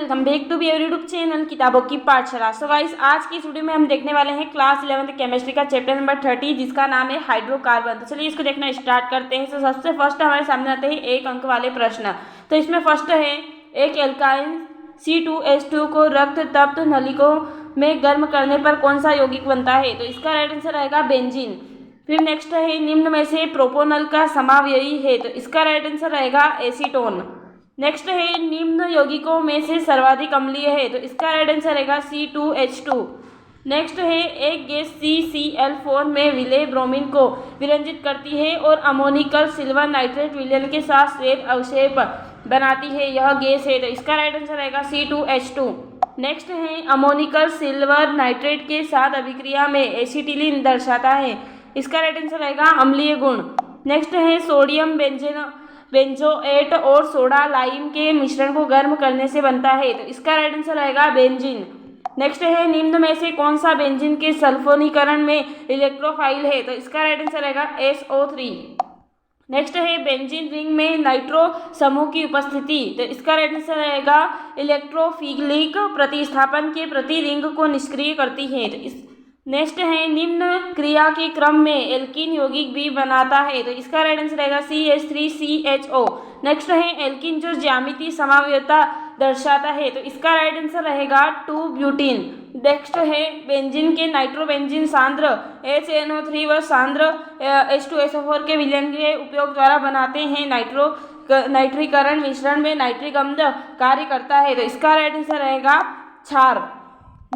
Welcome back to your YouTube channel किताबों की पाठशाला। सो गाइस, आज की इस वीडियो में हम देखने वाले हैं क्लास 11th केमिस्ट्री का चैप्टर नंबर 30, जिसका नाम है हाइड्रोकार्बन। तो चलिए इसको देखना स्टार्ट करते हैं। तो सबसे फर्स्ट हमारे सामने आते हैं 1 अंक वाले प्रश्न। तो इसमें फर्स्ट है, एक एल्काइन C2H2 को रक्त तप्त नलिकाओं में गर्म करने पर कौन सा यौगिक बनता है? तो इसका राइट आंसर रहेगा बेंजीन। फिर नेक्स्ट है, निम्न में से प्रोपोनल का समावयवी है? तो इसका राइट आंसर रहेगा एसीटोन। नेक्स्ट है, निम्न यौगिकों में से सर्वाधिक अम्लीय है? तो इसका राइट आंसर रहेगा C2H2। नेक्स्ट है, एक गैस CCl4 में विलय ब्रोमीन को विरंजित करती है और अमोनिकल सिल्वर नाइट्रेट विलयन के साथ श्वेत अवक्षेप बनाती है, यह गैस है? तो इसका राइट आंसर रहेगा C2H2। नेक्स्ट है, अमोनिकल सिल्वर नाइट्रेट के साथ अभिक्रिया में एसिटिलीन दर्शाता है? इसका राइट आंसर रहेगा अम्लीय गुण। नेक्स्ट है, सोडियम बेंजोएट और सोडा लाइम के मिश्रण को गर्म करने से बनता है? तो इसका राइट आंसर रहेगा बेंजीन। नेक्स्ट है, निम्न में से कौन सा बेंजीन के सल्फोनीकरण में इलेक्ट्रोफाइल है? तो इसका राइट आंसर रहेगा SO3। नेक्स्ट है, बेंजीन रिंग में नाइट्रो समूह की उपस्थिति? तो इसका राइट आंसर रहेगा इलेक्ट्रोफिलिक प्रतिस्थापन के प्रति रिंग को निष्क्रिय करती है। तो नेक्स्ट है, निम्न क्रिया के क्रम में एल्कीन यौगिक भी बनाता है? तो इसका राइट आंसर रहेगा CH3CHO। नेक्स्ट है, एल्कीन जो ज्यामितीय समावयवता दर्शाता है? तो इसका राइट आंसर रहेगा 2-ब्यूटीन। नेक्स्ट है, बेंजीन के नाइट्रोबेंजीन सांद्र HNO3 व सांद्र H2SO4 के विलयन के उपयोग द्वारा बनाते हैं नाइट्रीकरण मिश्रण में नाइट्रिक अम्ल कार्य करता है? तो इसका राइट आंसर रहेगा क्षार।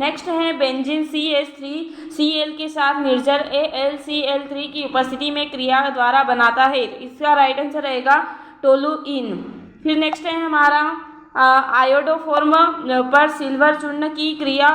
नेक्स्ट है, बेंजीन CH3Cl के साथ निर्जल AlCl3 की उपस्थिति में क्रिया द्वारा बनाता है? तो इसका राइट आंसर रहेगा टोलुइन। फिर नेक्स्ट है हमारा आयोडोफॉर्म पर सिल्वर चूर्ण की क्रिया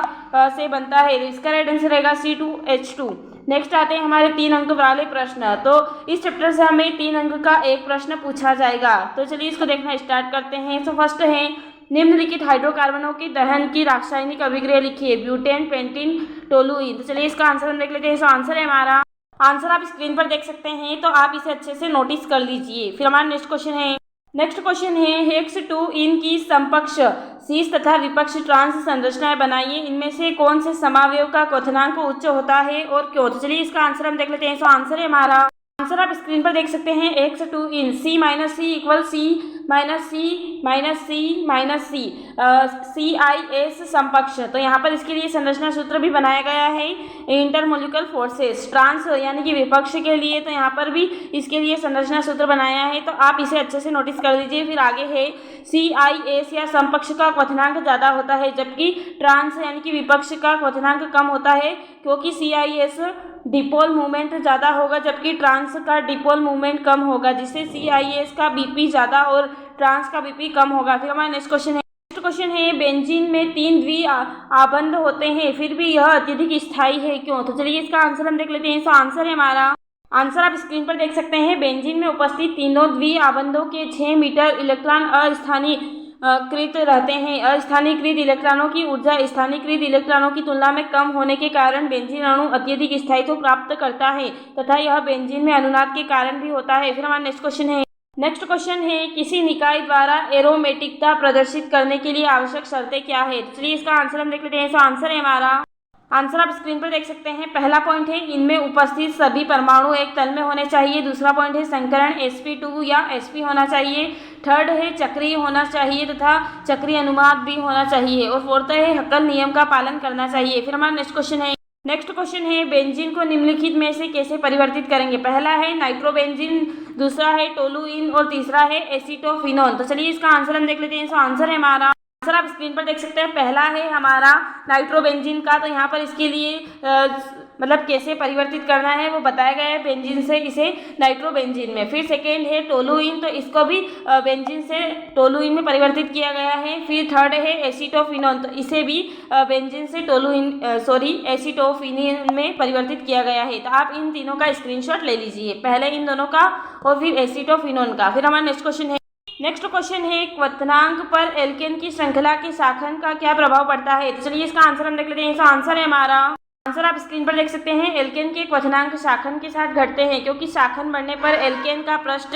से बनता है? तो इसका राइट आंसर रहेगा C2H2। नेक्स्ट आते हैं हमारे 3 अंक वाले प्रश्न। तो इस चैप्टर से हमें 3 अंक का एक प्रश्न पूछा जाएगा। तो चलिए इसको देखना स्टार्ट करते हैं। तो फर्स्ट है, निम्नलिखित हाइड्रोकार्बनों की दहन की रासायनिक अभिक्रिया लिखिए। Butane, pentene, toluene. तो चलिए इसका आंसर हम देख लेते हैं। तो आंसर है हमारा, आंसर आप स्क्रीन पर देख सकते हैं, तो आप इसे अच्छे से नोटिस कर लीजिए। फिर हमारा नेक्स्ट क्वेश्चन है हेक्स-2-इन की समकक्ष शीर्ष तथा विपक्ष ट्रांस संरचनाएं बनाइए। इनमें से कौन से समावयव का क्वथनांक उच्च होता है और क्यों? तो चलिए इसका आंसर हम देख लेते हैं। तो आंसर है हमारा, आंसर आप स्क्रीन पर देख सकते हैं, Hex2-इन C-C = CIS समकक्ष। तो यहाँ पर इसके लिए संरचना सूत्र भी बनाया गया है, इंटरमोलिकुलर फोर्सेस ट्रांस यानी कि विपक्ष के लिए। तो यहाँ पर भी इसके लिए संरचना सूत्र बनाया है, तो आप इसे अच्छे से नोटिस कर लीजिए। फिर आगे है, CIS या समकक्ष का क्वथनांक ज़्यादा होता है, जबकि ट्रांस यानी कि विपक्ष का क्वथनांक कम होता है, क्योंकि CIS डिपोल मूवमेंट ज़्यादा होगा जबकि ट्रांस का डिपोल मूवमेंट कम होगा, जिससे CIS का BP ज़्यादा और ट्रांस का BP कम होगा। फिर हमारा नेक्स्ट क्वेश्चन है, बेंजीन में 3 द्विआबंध होते हैं, फिर भी यह अत्यधिक स्थायी है, क्यों? तो चलिए इसका आंसर हम देख लेते हैं। तो आंसर है हमारा, आंसर आप स्क्रीन पर देख सकते हैं, बेंजीन में उपस्थित तीनों द्विआबंधों के 6 मीटर इलेक्ट्रॉन अस्थानीकृत रहते हैं। अस्थानीकृत इलेक्ट्रॉनों की ऊर्जा स्थानीकृत इलेक्ट्रॉनों की तुलना में कम होने के कारण बेंजीन अणु अत्यधिक स्थायित्व प्राप्त करता है तथा यह बेंजीन में अनुनाद के कारण भी होता है। फिर हमारा नेक्स्ट क्वेश्चन है, किसी निकाय द्वारा एरोमेटिकता प्रदर्शित करने के लिए आवश्यक शर्तें क्या है? चलिए इसका आंसर हम देख लेते हैं। तो आंसर है हमारा, आंसर आप स्क्रीन पर देख सकते हैं। पहला पॉइंट है, इनमें उपस्थित सभी परमाणु एक तल में होने चाहिए। दूसरा पॉइंट है, संकरण sp2 या sp होना चाहिए। थर्ड है, चक्रीय होना चाहिए तथा चक्रीय अनुनाद भी होना चाहिए। और फोर्थ है, हक्कल नियम का पालन करना चाहिए। फिर हमारा नेक्स्ट क्वेश्चन है, बेंजीन को निम्नलिखित में से कैसे परिवर्तित करेंगे? पहला है नाइट्रोबेंजीन, दूसरा है टोलुइन और तीसरा है एसीटोफिनोल। तो चलिए इसका आंसर हम देख लेते हैं। तो आंसर है हमारा, आंसर आप स्क्रीन पर देख सकते हैं। पहला है हमारा नाइट्रोबेंजीन का, तो यहाँ पर इसके लिए मतलब कैसे परिवर्तित करना है वो बताया गया है, बेंजीन से इसे नाइट्रोबेंजीन में। फिर सेकेंड है टोलुइन, तो इसको भी बेंजीन से टोलुइन में परिवर्तित किया गया है। फिर थर्ड है एसीटोफिनोल, तो इसे भी बेंजीन से एसीटोफिनिन में परिवर्तित किया गया है। तो आप इन तीनों का स्क्रीनशॉट ले लीजिए, पहले इन दोनों का और फिर एसीटोफिनोल का। फिर हमारा नेक्स्ट क्वेश्चन है, क्वथनांक पर एल्केन की श्रृंखला के शाखन का क्या प्रभाव पड़ता है? तो चलिए इसका आंसर हम देख लेते हैं। तो आंसर है हमारा, आंसर आप स्क्रीन पर देख सकते हैं, एल्केन के क्वथनांक शाखन के साथ घटते हैं, क्योंकि शाखन बढ़ने पर एल्केन का पृष्ठ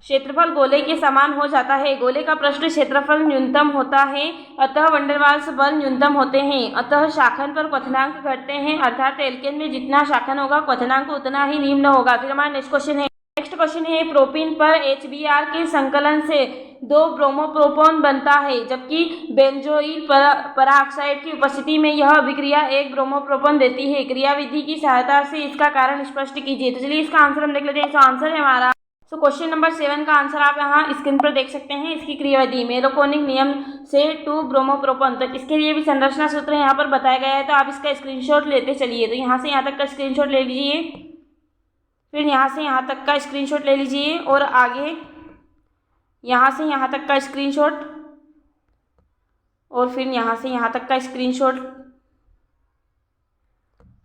क्षेत्रफल गोले के समान हो जाता है। गोले का पृष्ठ क्षेत्रफल न्यूनतम होता है, अतः वंडर वाल्स बल न्यूनतम होते हैं। अतः शाखन पर क्वथनांक घटते हैं, अर्थात एल्केन में जितना शाखन होगा क्वथनांक उतना ही निम्न होगा। फिर हमारा नेक्स्ट क्वेश्चन है प्रोपीन पर HBr के संकलन से 2 ब्रोमोप्रोपॉन बनता है, जबकि बेंजोइल पराऑक्साइड की उपस्थिति में यह अभिक्रिया 1 ब्रोमोप्रोपॉन देती है। क्रियाविधि की सहायता से इसका कारण स्पष्ट कीजिए। तो चलिए इसका आंसर हम देख लेते हैं। तो आंसर है हमारा क्वेश्चन नंबर 7 का आंसर आप यहाँ स्क्रीन पर देख सकते हैं। इसकी क्रियाविधि मेरोकोनिक नियम से 2 ब्रोमोप्रोपॉन, तो इसके लिए भी संरचना सूत्र यहाँ पर बताया गया है, तो आप इसका स्क्रीनशॉट लेते चलिए। तो यहाँ से यहाँ तक का स्क्रीनशॉट ले लीजिए, फिर यहाँ से यहाँ तक का स्क्रीनशॉट ले लीजिए, और आगे यहाँ से यहाँ तक का स्क्रीनशॉट, और फिर यहाँ से यहाँ तक का स्क्रीनशॉट,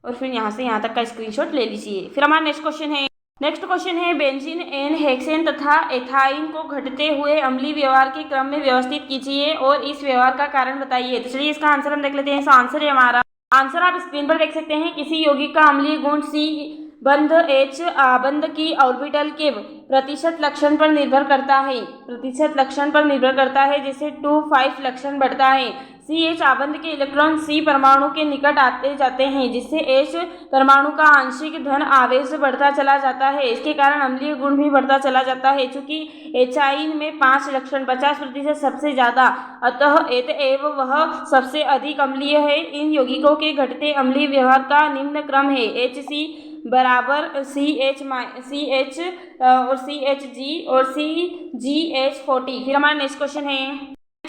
और फिर यहाँ से यहाँ तक का स्क्रीनशॉट ले लीजिए। फिर हमारा नेक्स्ट क्वेश्चन है बेंजीन एन हेक्सेन तथा एथाइन को घटते हुए अम्लीय व्यवहार के क्रम में व्यवस्थित कीजिए और इस व्यवहार का कारण बताइए। तो चलिए इसका आंसर हम देख लेते हैं। तो आंसर है हमारा, आंसर आप स्क्रीन पर देख सकते हैं। किसी यौगिक का अम्लीय गुण C बंध H आबंध की ऑर्बिटल के प्रतिशत लक्षण पर निर्भर करता है, जिससे 2,5 लक्षण बढ़ता है। CH आबंध के इलेक्ट्रॉन C परमाणु के निकट आते जाते हैं, जिससे H परमाणु का आंशिक धन आवेश बढ़ता चला जाता है। इसके कारण अम्लीय गुण भी बढ़ता चला जाता है। चूंकि एचाइन में 5 लक्षण 50% सबसे ज़्यादा, अतः एतएव वह सबसे अधिक अम्लीय है। इन यौगिकों के घटते अम्लीय व्यवहार का निम्न क्रम है HC बराबर CH और CHG और CGH40। फिर हमारा नेक्स्ट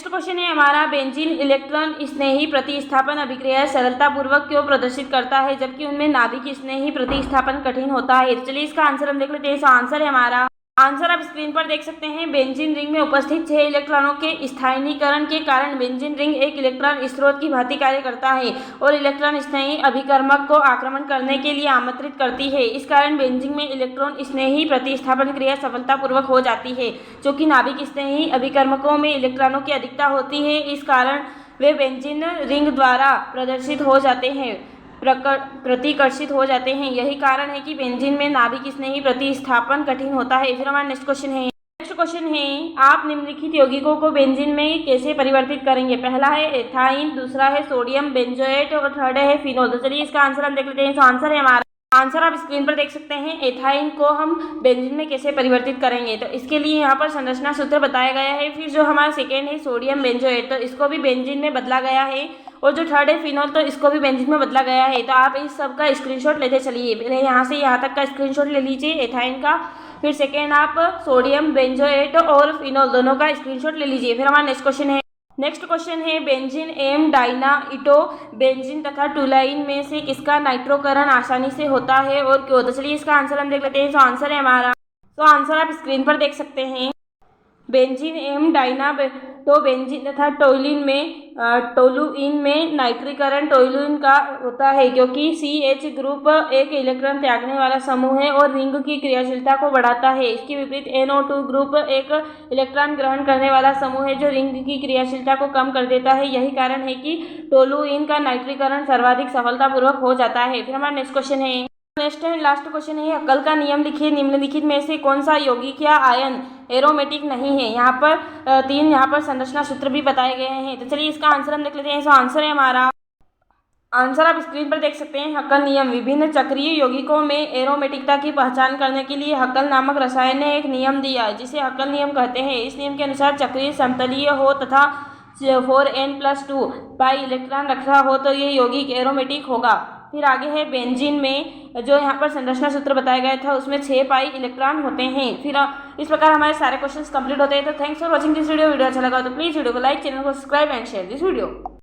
क्वेश्चन है हमारा बेंजीन इलेक्ट्रॉन स्नेही प्रतिस्थापन अभिक्रिया सरलतापूर्वक क्यों प्रदर्शित करता है, जबकि उनमें नाभिक स्नेही प्रतिस्थापन कठिन होता है। तो चलिए इसका आंसर हम देख लेते हैं। आंसर है हमारा, आंसर आप स्क्रीन पर देख सकते हैं। बेंजीन रिंग में उपस्थित 6 इलेक्ट्रॉनों के स्थानीयकरण के कारण बेंजीन रिंग एक इलेक्ट्रॉन स्रोत की भांति कार्य करता है और इलेक्ट्रॉन स्नेही अभिकर्मक को आक्रमण करने के लिए आमंत्रित करती है। इस कारण बेंजीन में इलेक्ट्रॉन स्नेही प्रतिस्थापन क्रिया सफलतापूर्वक हो जाती है। चूँकि नाभिक स्नेही अभिकर्मकों में इलेक्ट्रॉनों की अधिकता होती है, इस कारण वे बेंजीन रिंग द्वारा प्रतिकर्षित हो जाते हैं। यही कारण है कि बेंजीन में नाभिक स्नेही प्रतिस्थापन कठिन होता है। फिर हमारा नेक्स्ट क्वेश्चन है आप निम्नलिखित यौगिकों को बेंजीन में कैसे परिवर्तित करेंगे। पहला है एथाइन, दूसरा है सोडियम बेंजोएट और थर्ड है फिनोल। तो चलिए इसका आंसर हम देख लेते हैं। तो आंसर है हमारा, आंसर आप स्क्रीन पर देख सकते हैं। एथाइन को हम बेंजीन में कैसे परिवर्तित करेंगे, तो इसके लिए यहाँ पर संरचना सूत्र बताया गया है। फिर जो हमारा सेकेंड है सोडियम बेंजोएट, तो इसको भी बेंजीन में बदला गया है, और जो थर्ड है फिनोल, तो इसको भी बेंजीन में बदला गया है। तो आप इस सब का स्क्रीनशॉट लेते चलिए। पहले यहाँ से यहाँ तक का स्क्रीनशॉट ले लीजिए एथाइन का, फिर सेकेंड आप सोडियम बेंजोएट और फिनोल दोनों का स्क्रीनशॉट ले लीजिए। फिर हमारा नेक्स्ट क्वेश्चन है बेंजीन एम डाइनाइटो बेंजीन तथा टुलाइन में से किसका नाइट्रोकरण आसानी से होता है और क्यों। तो चलिए इसका आंसर हम देख लेते हैं। तो आंसर है हमारा, तो आंसर आप स्क्रीन पर देख सकते हैं। बेंजीन एम डाइनाइटो बेंजीन तथा टोलुइन में नाइट्रीकरण टोलुइन का होता है, क्योंकि CH ग्रुप एक इलेक्ट्रॉन त्यागने वाला समूह है और रिंग की क्रियाशीलता को बढ़ाता है। इसके विपरीत NO2 ग्रुप एक इलेक्ट्रॉन ग्रहण करने वाला समूह है जो रिंग की क्रियाशीलता को कम कर देता है। यही कारण है कि टोलुइन का नाइट्रीकरण सर्वाधिक सफलतापूर्वक हो जाता है। फिर हमारा नेक्स्ट एंड लास्ट क्वेश्चन है अक्कल का नियम लिखिए। निम्नलिखित में से कौन सा यौगिक या आयन एरोमेटिक नहीं है। यहाँ पर 3 यहाँ पर संरचना सूत्र भी बताए गए हैं। तो चलिए इसका आंसर हम देख लेते हैं। तो आंसर है हमारा, आंसर आप स्क्रीन पर देख सकते हैं। हक्कल नियम, विभिन्न चक्रीय यौगिकों में एरोमेटिकता की पहचान करने के लिए हक्कल नामक रसायन ने एक नियम दिया, जिसे हक्कल नियम कहते हैं। इस नियम के अनुसार चक्रीय समतलीय हो तथा 4n+2 पाई इलेक्ट्रॉन रखा हो तो ये यौगिक एरोमेटिक होगा। फिर आगे है बेंजीन में जो यहाँ पर संरचना सूत्र बताया गया था, उसमें 6 पाई इलेक्ट्रॉन होते हैं। फिर इस प्रकार हमारे सारे क्वेश्चंस कंप्लीट होते हैं। तो thanks for watching this video अच्छा लगा तो प्लीज़ वीडियो को लाइक, चैनल को subscribe and share this video.